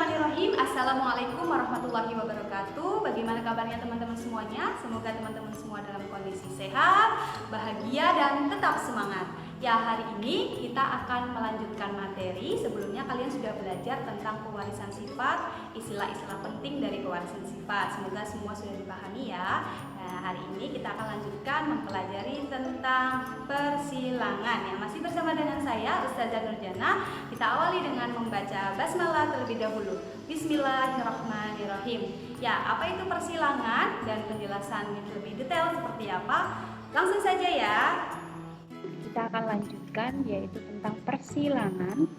Bismillahirrahmanirrahim. Assalamualaikum warahmatullahi wabarakatuh. Bagaimana kabarnya teman-teman semuanya? Semoga teman-teman semua dalam kondisi sehat, bahagia, dan tetap semangat. Ya, hari ini kita akan melanjutkan materi. Sebelumnya kalian sudah belajar tentang pewarisan sifat, istilah-istilah penting dari pewarisan sifat. Semoga semua sudah dipahami ya. Nah, hari ini kita akan lanjutkan mempelajari tentang persilangan. Yang masih bersama dengan saya, Ustazah Nurjana. Kita awali dengan membaca basmalah terlebih dahulu. Bismillahirrahmanirrahim. Ya, apa itu persilangan dan penjelasannya lebih detail seperti apa? Langsung saja ya. Kita akan lanjutkan yaitu tentang persilangan.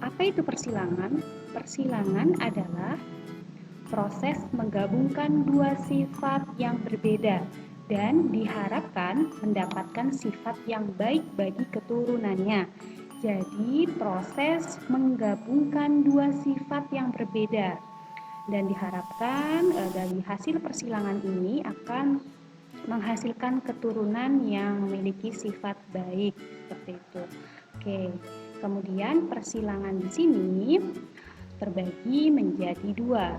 Apa itu persilangan? Persilangan adalah proses menggabungkan dua sifat yang berbeda dan diharapkan mendapatkan sifat yang baik bagi keturunannya. Jadi proses menggabungkan dua sifat yang berbeda dan diharapkan dari hasil persilangan ini akan menghasilkan keturunan yang memiliki sifat baik seperti itu. Oke, kemudian persilangan di sini terbagi menjadi dua.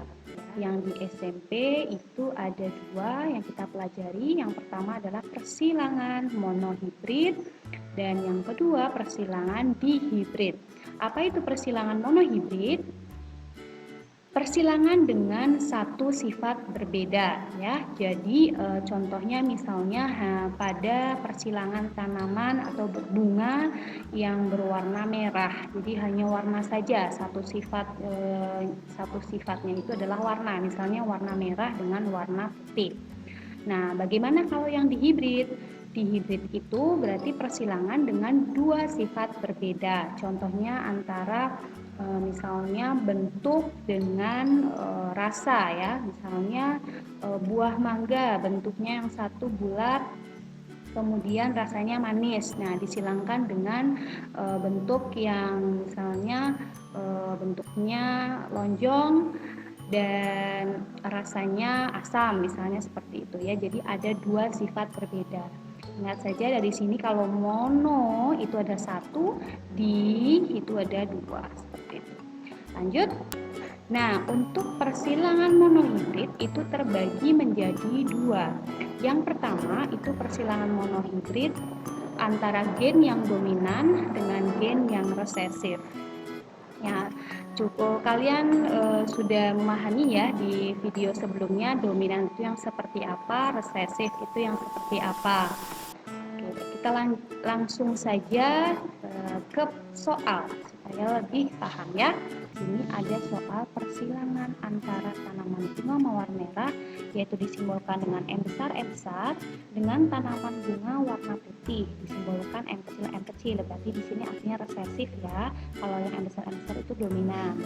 Yang di SMP itu ada dua yang kita pelajari. Yang pertama adalah persilangan monohibrid dan yang kedua persilangan dihibrid. Apa itu persilangan monohibrid? Persilangan dengan satu sifat berbeda ya. Jadi contohnya misalnya pada persilangan tanaman atau bunga yang berwarna merah. Jadi hanya warna saja, satu sifatnya itu adalah warna. Misalnya warna merah dengan warna putih. Nah, bagaimana kalau yang dihibrid? Dihibrid itu berarti persilangan dengan dua sifat berbeda. Contohnya antara misalnya bentuk dengan rasa ya. Misalnya buah mangga, bentuknya yang satu bulat, kemudian rasanya manis. Nah, disilangkan dengan bentuk yang misalnya bentuknya lonjong dan rasanya asam, misalnya seperti itu ya. Jadi ada dua sifat berbeda. Ingat saja dari sini kalau mono itu ada satu, di itu ada dua, seperti itu. Lanjut. Nah, untuk persilangan monohibrid itu terbagi menjadi dua. Yang pertama itu persilangan monohibrid antara gen yang dominan dengan gen yang resesif. Ya, cukup kalian sudah memahami ya di video sebelumnya dominan itu yang seperti apa, resesif itu yang seperti apa. Oke, kita langsung saja ke soal supaya lebih paham ya. Ini ada soal persilangan antara tanaman bunga mawar merah yaitu disimbolkan dengan M besar dengan tanaman bunga warna putih disimbolkan M kecil. Berarti di sini artinya resesif ya. Kalau yang M besar itu dominan.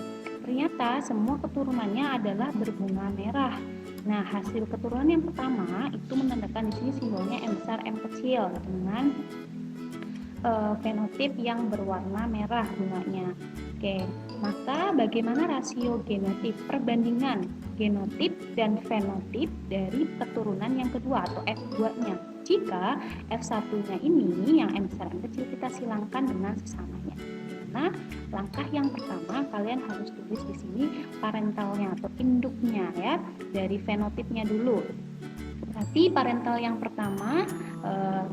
Ternyata semua keturunannya adalah berbunga merah. Nah, hasil keturunan yang pertama itu menandakan di sini simbolnya M besar M kecil dengan fenotip yang berwarna merah bunganya. Oke, maka bagaimana rasio genotip, perbandingan genotip dan fenotip dari keturunan yang kedua atau F2-nya? Jika F1-nya ini yang M besar M kecil kita silangkan dengan sesamanya. Nah, langkah yang pertama kalian harus tulis di sini parentalnya atau induknya ya, dari fenotipnya dulu. Berarti parental yang pertama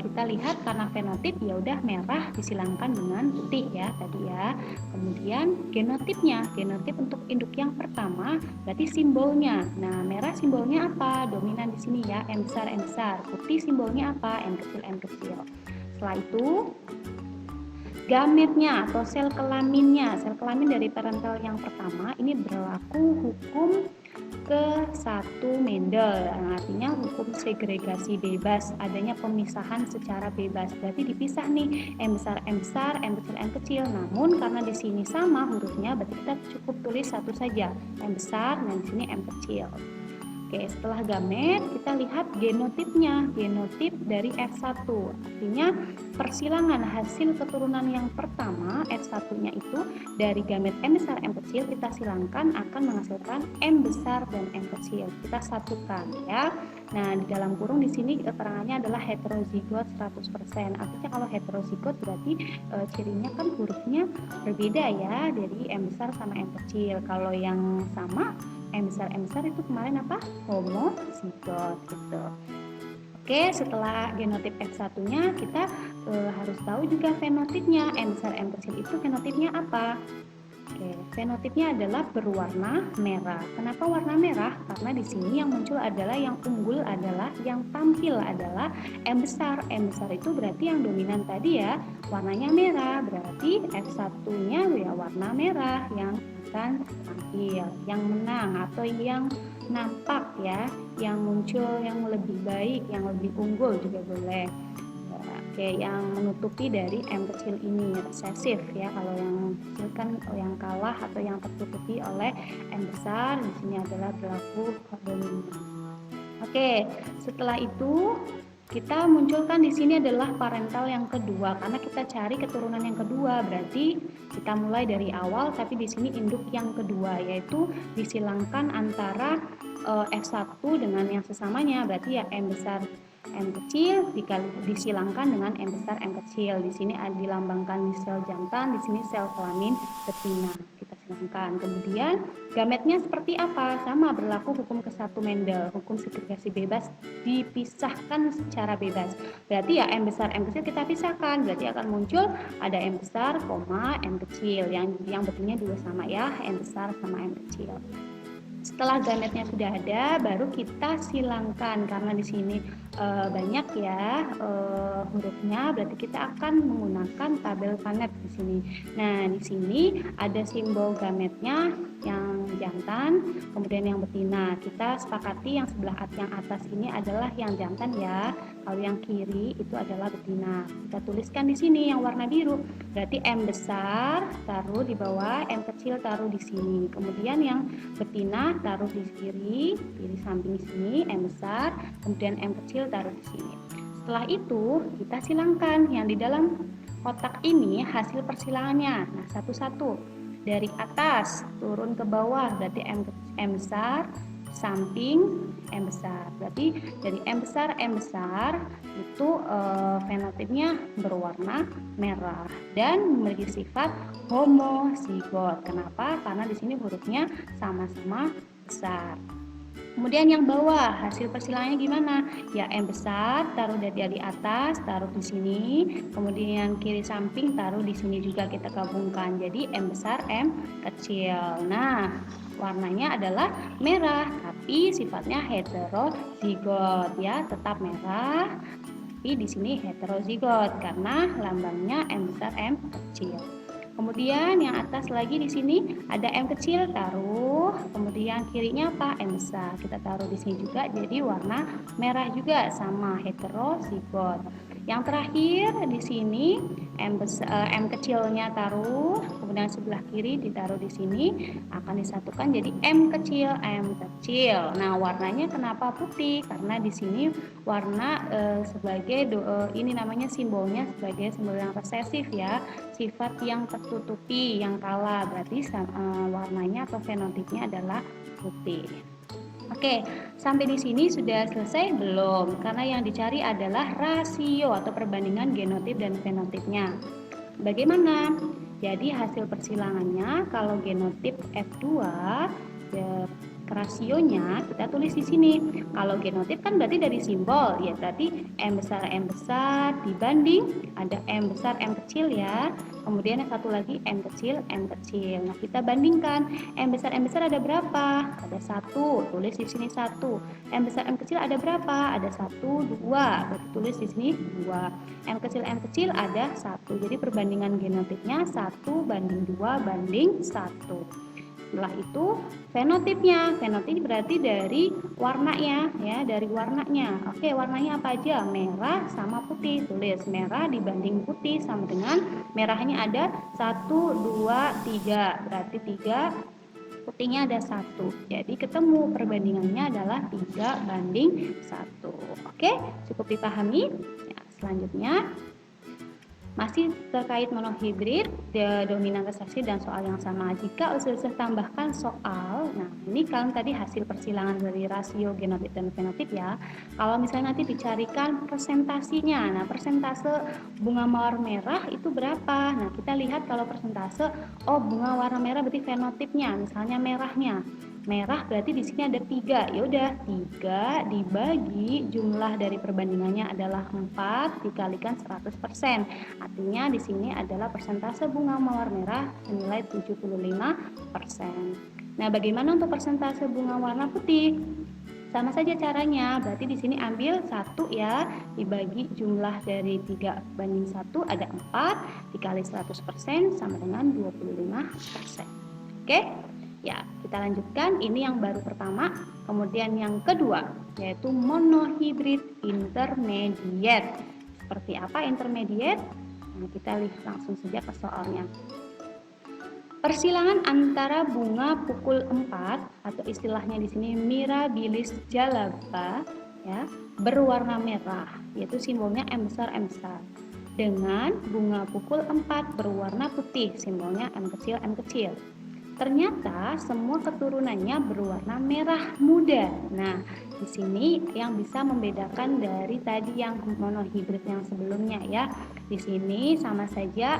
kita lihat karena fenotip ya udah merah disilangkan dengan putih ya tadi ya. Kemudian genotipnya, genotip untuk induk yang pertama berarti simbolnya. Nah, merah simbolnya apa? Dominan di sini ya, M besar. Putih simbolnya apa? M kecil. Setelah itu gametnya atau sel kelaminnya. Sel kelamin dari parental yang pertama ini berlaku hukum ke-1 Mendel, artinya hukum segregasi bebas, adanya pemisahan secara bebas. Berarti dipisah nih M besar, M kecil. Namun karena di sini sama hurufnya, berarti kita cukup tulis satu saja, M besar dan di sini M kecil. Oke, setelah gamet kita lihat genotipnya, genotip dari F1. Artinya persilangan hasil keturunan yang pertama F1-nya itu dari gamet M besar M kecil kita silangkan akan menghasilkan M besar dan M kecil. Kita satukan ya. Nah, di dalam kurung di sini keterangannya adalah heterozigot 100%. Artinya kalau heterozigot berarti cirinya kan hurufnya berbeda ya, dari M besar sama M kecil. Kalau yang sama M besar itu kemarin apa? Homozigot gitu. Oke, setelah genotip F1-nya kita harus tahu juga fenotipnya. M besar M kecil itu fenotipnya apa? Oke, fenotipnya adalah berwarna merah. Kenapa warna merah? Karena di sini yang muncul adalah yang unggul adalah yang tampil adalah M besar. M besar itu berarti yang dominan tadi ya, warnanya merah. Berarti F1-nya ya warna merah yang akan tampil, yang menang atau yang nampak ya, yang muncul yang lebih baik, yang lebih unggul juga boleh. Oke, yang menutupi dari M kecil ini resesif ya. Kalau yang kecil kan yang kalah atau yang tertutupi oleh M besar, di sini adalah berlaku dominan. Oke, setelah itu kita munculkan di sini adalah parental yang kedua karena kita cari keturunan yang kedua, berarti kita mulai dari awal tapi di sini induk yang kedua yaitu disilangkan antara F1 dengan yang sesamanya, berarti ya M besar M kecil disilangkan dengan M besar M kecil. Di sini dilambangkan di sel jantan, di sini sel kelamin betina. Kita silangkan. Kemudian gametnya seperti apa? Sama berlaku hukum ke-1 Mendel, hukum segregasi bebas dipisahkan secara bebas. Berarti ya M besar M kecil kita pisahkan. Berarti akan muncul ada M besar, M kecil. Yang betinanya juga sama ya, M besar sama M kecil. Setelah gametnya sudah ada, baru kita silangkan karena di sini banyak ya hurufnya, berarti kita akan menggunakan tabel Panet di sini. Nah, di sini ada simbol gametnya yang jantan, kemudian yang betina. Kita sepakati yang sebelah yang atas ini adalah yang jantan ya. Kalau yang kiri itu adalah betina. Kita tuliskan di sini yang warna biru. Berarti M besar taruh di bawah, M kecil taruh di sini. Kemudian yang betina taruh di kiri samping sini M besar, kemudian M kecil taruh di sini. Setelah itu kita silangkan yang di dalam kotak ini hasil persilangannya. Nah, satu-satu dari atas turun ke bawah berarti M besar samping M besar. Berarti dari M besar itu fenotipnya berwarna merah dan memiliki sifat homozigot. Kenapa? Karena di sini hurufnya sama-sama besar. Kemudian yang bawah hasil persilangannya gimana? Ya M besar taruh dari atas, taruh di sini. Kemudian kiri samping taruh di sini juga kita gabungkan. Jadi M besar M kecil. Nah, warnanya adalah merah, tapi sifatnya heterozigot ya, tetap merah. Tapi di sini heterozigot karena lambangnya M besar M kecil. Kemudian yang atas lagi di sini ada M kecil taruh, kemudian kirinya apa? M besar. Kita taruh di sini juga jadi warna merah juga sama heterozigot. Yang terakhir di sini M kecilnya taruh, kemudian sebelah kiri ditaruh di sini akan disatukan jadi M kecil. Nah, warnanya kenapa putih? Karena di sini warna sebagai ini namanya simbolnya sebagai simbol yang resesif ya, sifat yang tertutupi, yang kalah. Berarti warnanya atau fenotipnya adalah putih. Oke, sampai di sini sudah selesai belum? Karena yang dicari adalah rasio atau perbandingan genotip dan fenotipnya. Bagaimana? Jadi hasil persilangannya kalau genotip F2 rasionya kita tulis di sini. Kalau genotip kan berarti dari simbol ya, berarti M besar dibanding ada M besar M kecil ya. Kemudian yang satu lagi M kecil. Nah, kita bandingkan M besar ada berapa? Ada 1, tulis di sini 1. M besar M kecil ada berapa? Ada 1, 2. Berarti tulis di sini 2. M kecil ada 1. Jadi perbandingan genotipnya 1 banding 2 banding 1. Setelah itu fenotipnya. Fenotip berarti dari warnanya ya, dari warnanya. Oke, warnanya apa aja? Merah sama putih. Tulis merah dibanding putih sama dengan merahnya ada 1, 2, 3. Berarti 3 putihnya ada 1. Jadi ketemu perbandingannya adalah 3:1. Oke, cukup dipahami? Ya, selanjutnya masih terkait monohibrid, dominan resesi dan soal yang sama. Jika Ustazah tambahkan soal, nah ini kan tadi hasil persilangan dari rasio genotip dan fenotip ya. Kalau misalnya nanti dicarikan persentasinya, nah persentase bunga mawar merah itu berapa? Nah kita lihat kalau persentase, oh bunga warna merah berarti fenotipnya, misalnya merahnya. Merah berarti di sini ada 3. Ya udah, 3 dibagi jumlah dari perbandingannya adalah 4 dikalikan 100%. Artinya di sini adalah persentase bunga mawar merah senilai 75%. Nah, bagaimana untuk persentase bunga warna putih? Sama saja caranya, berarti di sini ambil 1 ya, dibagi jumlah dari 3:1 ada 4 dikali 100% sama dengan 25%. Oke? Ya, kita lanjutkan. Ini yang baru pertama. Kemudian yang kedua, yaitu monohibrid intermediate. Seperti apa intermediate? Nah, kita lihat langsung saja ke soalnya. Persilangan antara bunga pukul 4 atau istilahnya di sini Mirabilis jalaba ya, berwarna merah, yaitu simbolnya M besar M besar, dengan bunga pukul 4 berwarna putih, simbolnya M kecil M kecil. Ternyata semua keturunannya berwarna merah muda. Nah, di sini yang bisa membedakan dari tadi yang monohibrid yang sebelumnya ya. Di sini sama saja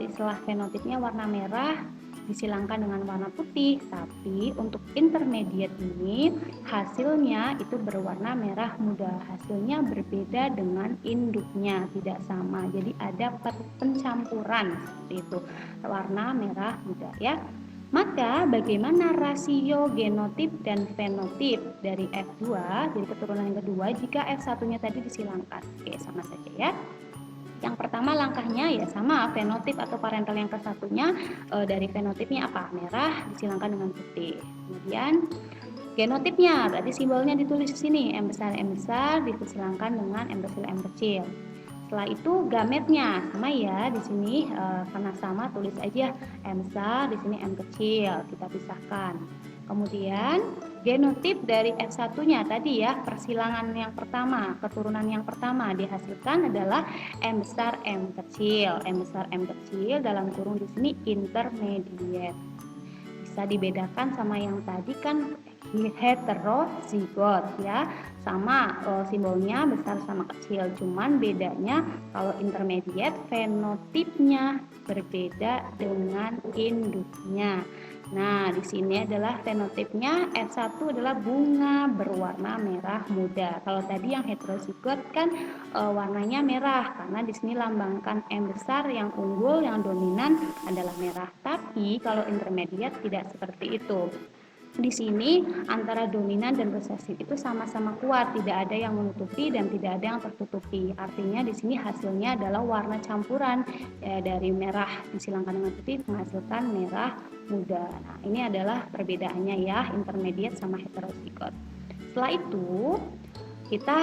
istilah fenotipnya warna merah disilangkan dengan warna putih, tapi untuk intermediate ini hasilnya itu berwarna merah muda. Hasilnya berbeda dengan induknya, tidak sama. Jadi ada pencampuran seperti itu, warna merah muda ya. Maka bagaimana rasio genotip dan fenotip dari F2, jadi keturunan yang kedua, jika F1-nya tadi disilangkan? Oke, sama saja ya. Yang pertama langkahnya ya sama, fenotip atau parental yang ke-1-nya dari fenotipnya apa? Merah disilangkan dengan putih. Kemudian genotipnya berarti simbolnya ditulis di sini, M besar disilangkan dengan M kecil M kecil. Setelah itu gametnya sama ya, di sini karena sama tulis aja M besar, di sini M kecil, kita pisahkan. Kemudian genotip dari F1-nya tadi ya, persilangan yang pertama, keturunan yang pertama dihasilkan adalah M besar M kecil. M besar M kecil dalam kurung di sini intermediate. Bisa dibedakan sama yang tadi kan heterozigot ya, sama simbolnya besar sama kecil, cuman bedanya kalau intermediate fenotipnya berbeda dengan induknya. Nah, di sini adalah fenotipnya F1 adalah bunga berwarna merah muda. Kalau tadi yang heterozigot kan warnanya merah karena di sini lambangkan M besar yang unggul, yang dominan adalah merah. Tapi kalau intermediate tidak seperti itu. Di sini antara dominan dan resesif itu sama-sama kuat, tidak ada yang menutupi dan tidak ada yang tertutupi. Artinya di sini hasilnya adalah warna campuran ya, dari merah disilangkan dengan putih menghasilkan merah muda. Nah, ini adalah perbedaannya ya, intermediate sama heterozigot. Setelah itu kita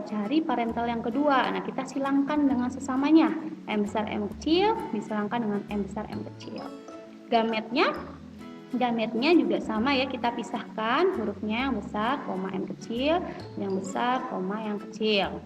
cari parental yang kedua. Nah, kita silangkan dengan sesamanya. M besar M kecil disilangkan dengan M besar M kecil. Gametnya juga sama ya, kita pisahkan hurufnya yang besar, koma M kecil, yang besar, koma yang kecil.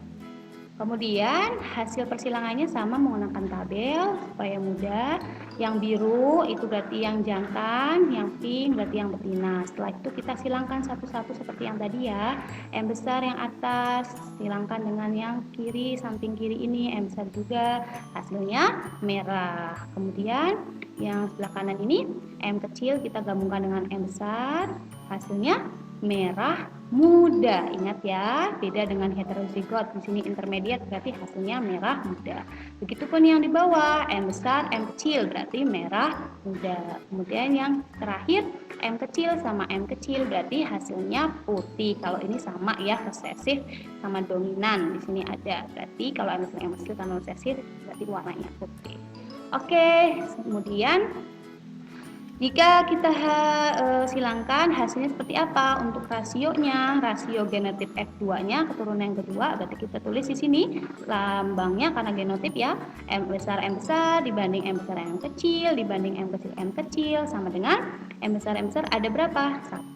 Kemudian hasil persilangannya sama menggunakan tabel supaya mudah. Yang biru itu berarti yang jantan, yang pink berarti yang betina. Setelah itu kita silangkan satu-satu seperti yang tadi ya. M besar yang atas silangkan dengan yang kiri, samping kiri ini M besar juga, hasilnya merah. Kemudian yang sebelah kanan ini M kecil kita gabungkan dengan M besar, hasilnya merah muda. Ingat ya, beda dengan heterozigot. Di sini intermediate berarti hasilnya merah muda. Begitupun yang di bawah, M besar M kecil berarti merah muda. Kemudian yang terakhir M kecil sama M kecil berarti hasilnya putih. Kalau ini sama ya, resesif sama dominan. Di sini ada. Berarti kalau M besar M kecil sama resesif berarti warnanya putih. Oke, kemudian jika kita silangkan hasilnya seperti apa untuk rasionya, rasio genotip F2-nya keturunan yang kedua, berarti kita tulis di sini lambangnya karena genotip ya, M besar dibanding M besar M kecil dibanding M kecil sama dengan M besar ada berapa? 1.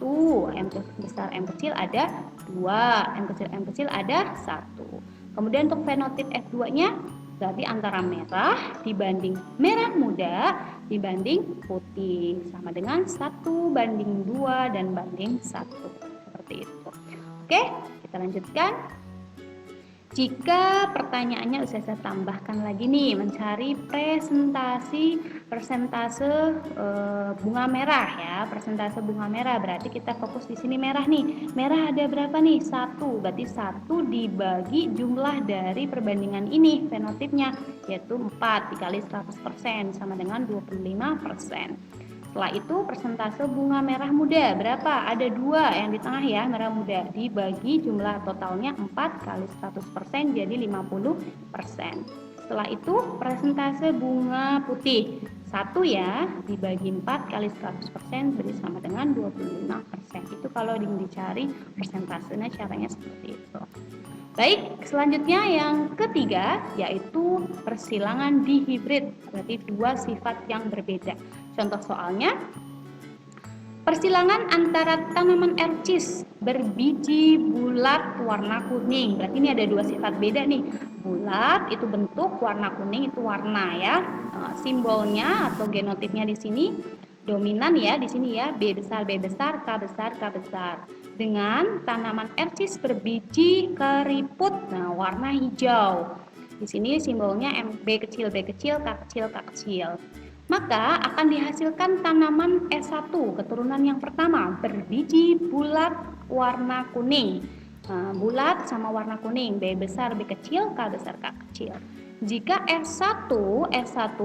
M kecil ada 2. M kecil ada 1. Kemudian untuk fenotip F2-nya berarti antara merah dibanding merah muda dibanding putih, sama dengan 1:2 dan banding 1. Seperti itu. Oke, kita lanjutkan. Jika pertanyaannya saya tambahkan lagi nih, mencari persentase bunga merah ya, persentase bunga merah, berarti kita fokus di sini merah nih. Merah ada berapa nih? 1, berarti 1 dibagi jumlah dari perbandingan ini fenotipnya, yaitu 4 dikali 100% sama dengan 25%. Setelah itu persentase bunga merah muda berapa? Ada 2 yang di tengah ya, merah muda, dibagi jumlah totalnya 4 kali 100% jadi 50%. Setelah itu persentase bunga putih 1 ya, dibagi 4 kali 100% beri sama dengan 25%. Itu kalau ingin dicari persentasenya caranya seperti itu. Baik, selanjutnya yang ketiga yaitu persilangan dihibrid, berarti 2 sifat yang berbeda. Contoh soalnya, persilangan antara tanaman ercis berbiji bulat warna kuning. Berarti ini ada 2 sifat beda nih. Bulat itu bentuk, warna kuning itu warna ya. Simbolnya atau genotipnya di sini dominan ya, di sini ya, B besar, K besar, K besar. Dengan tanaman ercis berbiji keriput, nah warna hijau. Di sini simbolnya B kecil, K kecil, K kecil. Maka akan dihasilkan tanaman S1 keturunan yang pertama berbiji bulat warna kuning. Nah, bulat sama warna kuning, B besar, B kecil, K besar, K kecil. Jika S1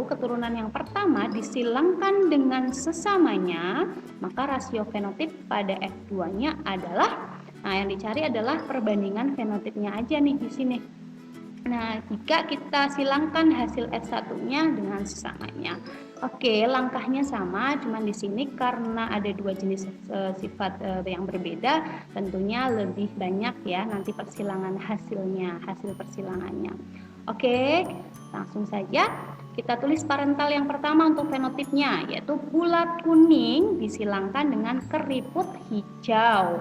keturunan yang pertama disilangkan dengan sesamanya, maka rasio fenotip pada F2-nya adalah, nah yang dicari adalah perbandingan fenotipnya aja nih di sini. Nah, jika kita silangkan hasil S1-nya dengan sesamanya. Oke, langkahnya sama, cuman di sini karena ada 2 jenis sifat yang berbeda, tentunya lebih banyak ya nanti persilangan hasilnya, hasil persilangannya. Oke, langsung saja kita tulis parental yang pertama untuk fenotipnya, yaitu bulat kuning disilangkan dengan keriput hijau.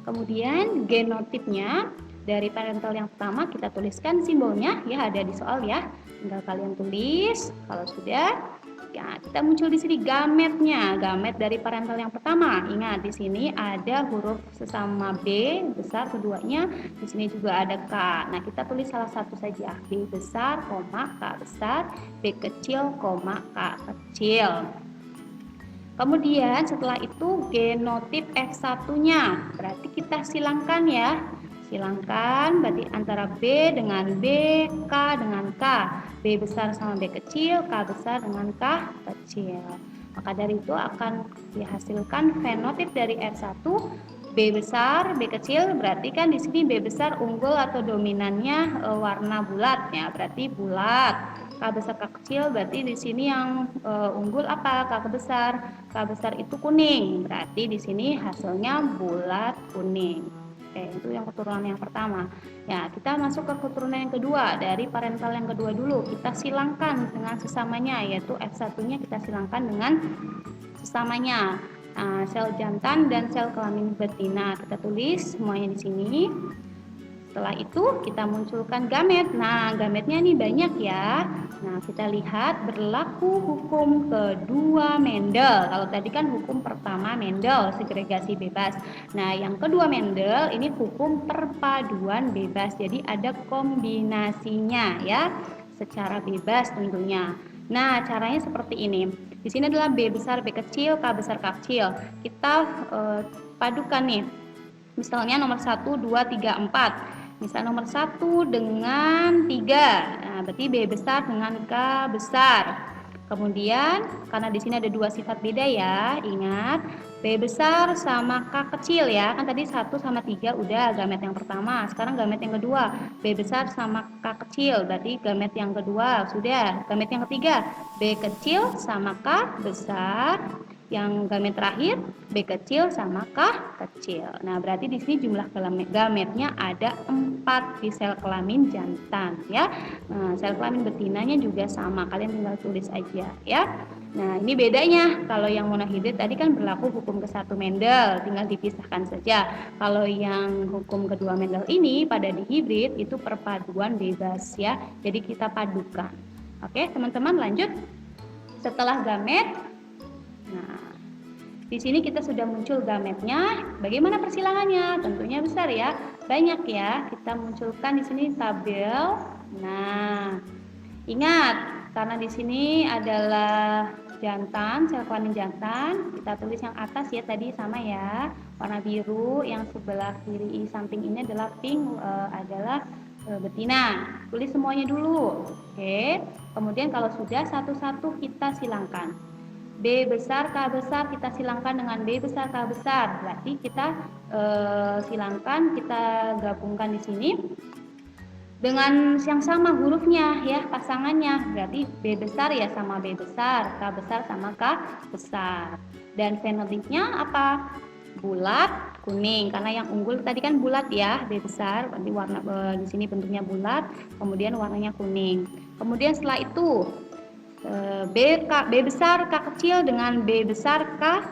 Kemudian genotipnya dari parental yang pertama kita tuliskan simbolnya ya, ada di soal ya. Tinggal kalian tulis. Kalau sudah, ya kita muncul di sini gametnya. Gamet dari parental yang pertama. Ingat di sini ada huruf sesama B besar keduanya. Di sini juga ada K. Nah, kita tulis salah satu saja. B besar, K besar, B kecil, K kecil. Kemudian setelah itu genotip F1-nya. Berarti kita silangkan ya. Silangkan berarti antara B dengan B, K dengan K. B besar sama B kecil, K besar dengan K kecil. Maka dari itu akan dihasilkan fenotip dari F1 B besar, B kecil, berarti kan di sini B besar unggul atau dominannya warna bulat ya, berarti bulat. K besar, K kecil, berarti di sini yang unggul apa? K besar. K besar itu kuning, berarti di sini hasilnya bulat kuning. Oke, itu yang keturunan yang pertama. Ya, kita masuk ke keturunan yang kedua. Dari parental yang kedua dulu, kita silangkan dengan sesamanya, yaitu F1-nya kita silangkan dengan sesamanya. Nah, sel jantan dan sel kelamin betina. Kita tulis semuanya di sini. Setelah itu kita munculkan gamet. Nah, gametnya ini banyak ya. Nah, kita lihat berlaku hukum kedua Mendel. Kalau tadi kan hukum pertama Mendel, segregasi bebas. Nah, yang kedua Mendel ini hukum perpaduan bebas. Jadi ada kombinasinya ya, secara bebas tentunya. Nah, caranya seperti ini. Di sini adalah B besar, B kecil, K besar, K kecil. Kita padukan nih. Misalnya nomor 1, 2, 3, 4. Misal nomor 1 dengan 3. Nah, berarti B besar dengan K besar. Kemudian karena di sini ada 2 sifat beda ya, ingat B besar sama K kecil ya. Kan tadi 1 sama 3 udah gamet yang pertama. Sekarang gamet yang kedua, B besar sama K kecil. Berarti gamet yang kedua sudah. Gamet yang ketiga, B kecil sama K besar. Yang gamet terakhir B kecil sama K kecil. Nah, berarti di sini jumlah gametnya ada 4 di sel kelamin jantan ya. Nah, sel kelamin betinanya juga sama, kalian tinggal tulis aja ya. Nah, ini bedanya. Kalau yang monohibrid tadi kan berlaku hukum ke-1 Mendel, tinggal dipisahkan saja. Kalau yang hukum kedua Mendel ini pada dihibrid itu perpaduan bebas ya. Jadi kita padukan. Oke, teman-teman lanjut. Setelah gamet, nah di sini kita sudah muncul gametnya. Bagaimana persilangannya? Tentunya besar ya. Banyak ya. Kita munculkan di sini tabel. Nah, ingat karena di sini adalah jantan, sel kelamin jantan, kita tulis yang atas ya tadi sama ya, warna biru. Yang sebelah kiri samping ini adalah pink, adalah betina. Tulis semuanya dulu. Oke. Kemudian kalau sudah satu-satu kita silangkan. B besar K besar kita silangkan dengan B besar K besar. Berarti kita silangkan, kita gabungkan di sini dengan yang sama hurufnya ya, pasangannya. Berarti B besar ya sama B besar, K besar sama K besar. Dan fenotipnya apa? Bulat kuning, karena yang unggul tadi kan bulat ya, B besar. Berarti warna di sini bentuknya bulat, kemudian warnanya kuning. Kemudian setelah itu B besar K kecil dengan B besar K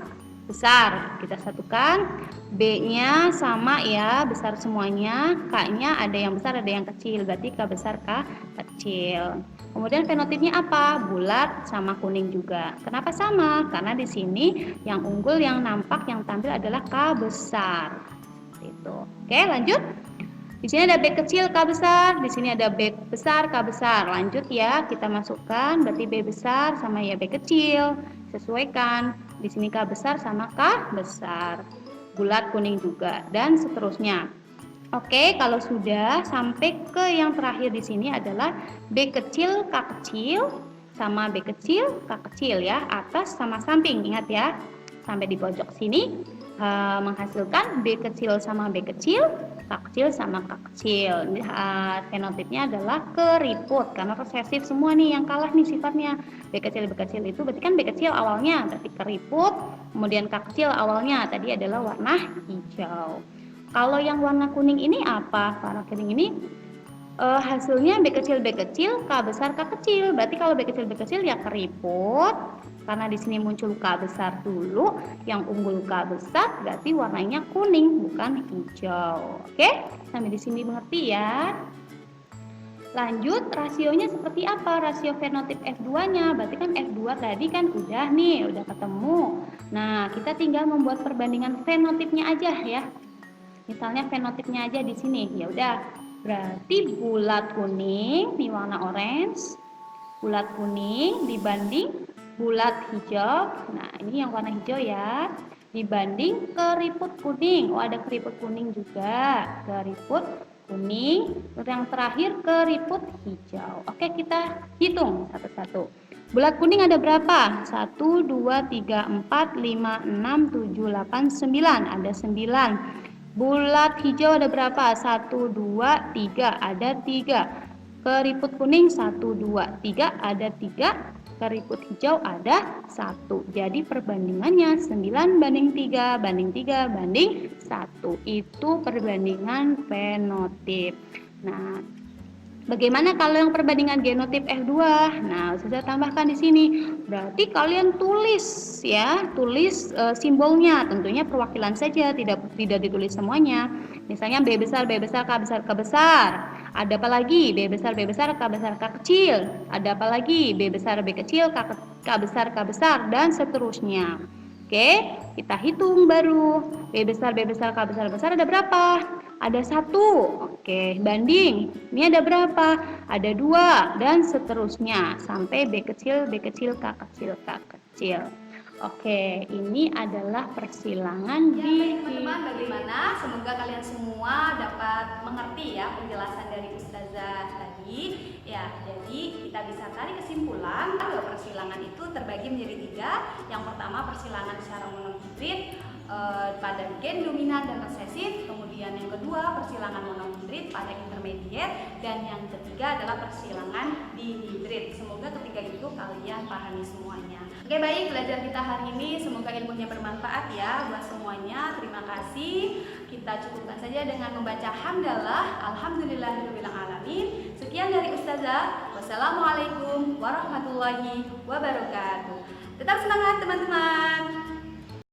besar kita satukan. B-nya sama ya, besar semuanya. K-nya ada yang besar ada yang kecil, berarti K besar K kecil. Kemudian fenotipnya apa? Bulat sama kuning juga. Kenapa sama? Karena di sini yang unggul, yang nampak, yang tampil adalah K besar. Itu. Oke, lanjut. Di sini ada B kecil K besar, di sini ada B besar K besar. Lanjut ya, kita masukkan berarti B besar sama ya B kecil. Sesuaikan. Di sini K besar sama K besar. Bulat kuning juga dan seterusnya. Oke, kalau sudah sampai ke yang terakhir di sini adalah B kecil K kecil sama B kecil K kecil ya, atas sama samping. Ingat ya. Sampai di pojok sini menghasilkan B kecil sama B kecil, K kecil sama K kecil. Ini fenotipnya adalah keriput karena resesif semua nih, yang kalah nih sifatnya. B kecil itu berarti kan B kecil awalnya berarti keriput, kemudian K kecil awalnya tadi adalah warna hijau. Kalau yang warna kuning ini apa? Warna kuning ini hasilnya B kecil K besar K kecil. Berarti kalau B kecil ya keriput. Karena di sini muncul K besar dulu, yang unggul K besar, berarti warnanya kuning bukan hijau. Oke, sampai di sini mengerti ya. Lanjut, rasionya seperti apa? Rasio fenotip F2-nya. Berarti kan F2 tadi kan udah nih, udah ketemu. Nah, kita tinggal membuat perbandingan fenotipnya aja ya. Misalnya fenotipnya aja di sini. Ya udah. Berarti bulat kuning di warna orange. Bulat kuning dibanding bulat hijau. Nah, ini yang warna hijau ya. Dibanding keriput kuning. Oh, ada keriput kuning juga. Keriput kuning. Terus yang terakhir keriput hijau. Oke, kita hitung satu-satu. Bulat kuning ada berapa? 1, 2, 3, 4, 5, 6, 7, 8, 9. Ada 9. Bulat hijau ada berapa? 1, 2, 3. Ada 3. Keriput kuning 1, 2, 3. Ada 3. Keriput hijau ada 1. Jadi perbandingannya 9 banding 3 banding 3 banding 1. Itu perbandingan fenotip. Nah, bagaimana kalau yang perbandingan genotip F2? Nah, sudah tambahkan di sini. Berarti kalian tulis ya, tulis simbolnya. Tentunya perwakilan saja, tidak ditulis semuanya. Misalnya B besar K besar K besar. Ada apa lagi? B besar K besar K kecil. Ada apa lagi? B besar B kecil K besar dan seterusnya. Oke, kita hitung baru. B besar K besar ada berapa? Ada 1. Oke, banding. Ini ada berapa? Ada 2 dan seterusnya sampai B kecil K kecil. Oke, ini adalah persilangan ya, di baik teman-teman, bagaimana? Semoga kalian semua dapat mengerti ya penjelasan dari Ustazah tadi. Ya, jadi kita bisa tarik kesimpulan bahwa persilangan itu terbagi menjadi 3. Yang pertama persilangan secara monohibrid, pada gen dominan dan resesif, kemudian yang kedua persilangan monohibrid pada intermediate, dan yang ketiga adalah persilangan dihibrid. Semoga ketiga itu kalian pahami semuanya. Oke, baik, belajar kita hari ini semoga ilmunya bermanfaat ya buat semuanya. Terima kasih. Kita cukupkan saja dengan membaca hamdalah alhamdulillahirabbil alamin. Sekian dari Ustazah. Wassalamualaikum warahmatullahi wabarakatuh. Tetap semangat teman-teman.